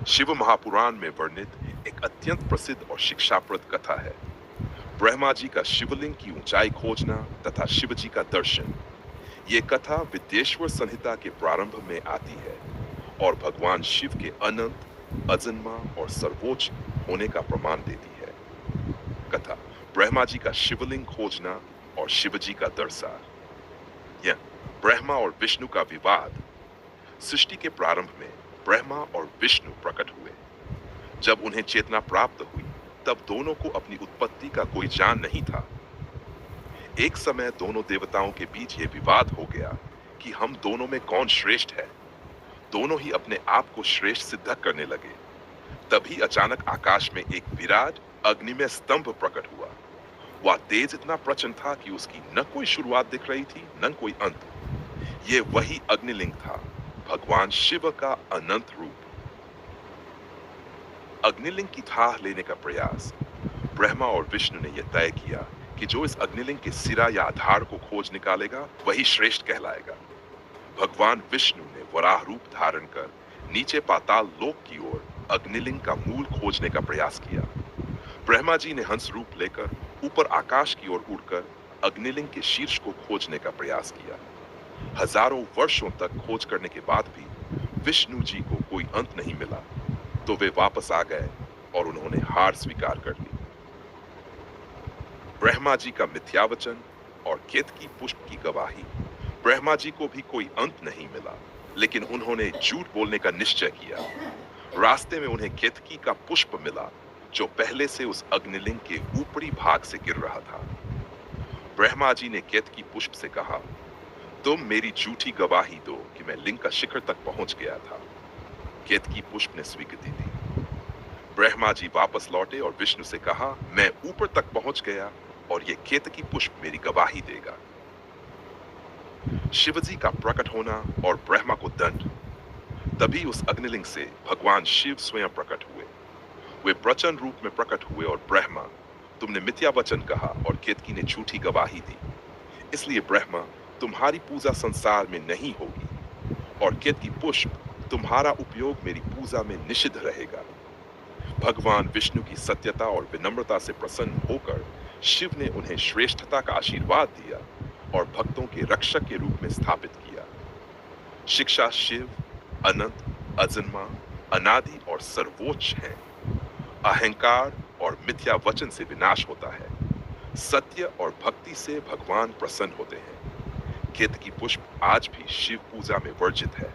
शिव महापुराण में वर्णित एक अत्यंत प्रसिद्ध और शिक्षाप्रद कथा है। ब्रह्मा जी का शिवलिंग की ऊंचाई खोजना तथा शिव जी का दर्शन। ये कथा विद्येश्वर संहिता के प्रारंभ में आती है और भगवान शिव के अनंत, अजन्मा और सर्वोच्च होने का प्रमाण देती है। कथा ब्रह्मा जी का शिवलिंग खोजना और शिव जी का दरसार। यह ब्रह्मा और विष्णु का विवाद। सृष्टि के प्रारंभ में ब्रह्मा और विष्णु प्रकट हुए। जब उन्हें चेतना प्राप्त हुई, तब दोनों को अपनी उत्पत्ति का कोई जान नहीं था। एक समय दोनों देवताओं के बीच यह विवाद हो गया कि हम दोनों में कौन श्रेष्ठ है। दोनों ही अपने आप को श्रेष्ठ सिद्ध करने लगे। तभी अचानक आकाश में एक विराट अग्निमय स्तंभ प्रकट हुआ। वह तेज इतना प्रचंड था कि उसकी न कोई शुरुआत दिख रही थी, न कोई अंत। ये वही अग्निलिंग था, भगवान शिव का अनंत रूप। अग्निलिंग की थाह लेने का प्रयास। ब्रह्मा और विष्णु ने यह तय किया कि जो इस अग्निलिंग के सिरा या आधार को खोज निकालेगा, वही श्रेष्ठ कहलाएगा। भगवान विष्णु ने वराह रूप धारण कर नीचे पाताल लोक की ओर अग्निलिंग का मूल खोजने का प्रयास किया। ब्रह्मा जी ने हंस रूप लेकर ऊपर आकाश की ओर उड़कर अग्निलिंग के शीर्ष को खोजने का प्रयास किया। हजारों वर्षों तक खोज करने के बाद भी विष्णु जी को कोई अंत नहीं मिला, तो वे वापस आ गए और उन्होंने हार स्वीकार कर ली। ब्रह्मा जी का मिथ्यावचन और केतकी पुष्प की गवाही। ब्रह्मा जी को भी कोई अंत नहीं मिला, लेकिन उन्होंने झूठ बोलने का निश्चय किया। रास्ते में उन्हें केतकी का पुष्प मिला, जो पहले से उस अग्निलिंग के ऊपरी भाग से गिर रहा था। ब्रह्मा जी ने केतकी पुष्प से कहा, तुम मेरी झूठी गवाही दो कि मैं लिंग का शिखर तक पहुंच गया था। केतकी पुष्प ने स्वीकृति दी। ब्रह्मा जी वापस लौटे और विष्णु से कहा, मैं ऊपर तक पहुंच गया और ये केतकी पुष्प मेरी गवाही देगा। शिवजी का प्रकट होना और ब्रह्मा को दंड। तभी उस अग्निलिंग से भगवान शिव स्वयं प्रकट हुए। वे प्रचंड रूप में प्रकट हुए और ब्रह्मा, तुमने मिथ्या वचन कहा और केतकी ने झूठी गवाही दी, इसलिए ब्रह्मा, तुम्हारी पूजा संसार में नहीं होगी और केतकी पुष्प, तुम्हारा उपयोग मेरी पूजा में निषिद्ध रहेगा। भगवान विष्णु की सत्यता और विनम्रता से प्रसन्न होकर शिव ने उन्हें श्रेष्ठता का आशीर्वाद दिया और भक्तों के रक्षक के रूप में स्थापित किया। शिक्षा शिव अनंत, अजन्मा, अनादि और सर्वोच्च है। अहंकार और मिथ्या वचन से विनाश होता है। सत्य और भक्ति से भगवान प्रसन्न होते हैं। केतकी पुष्प आज भी शिव पूजा में वर्जित है।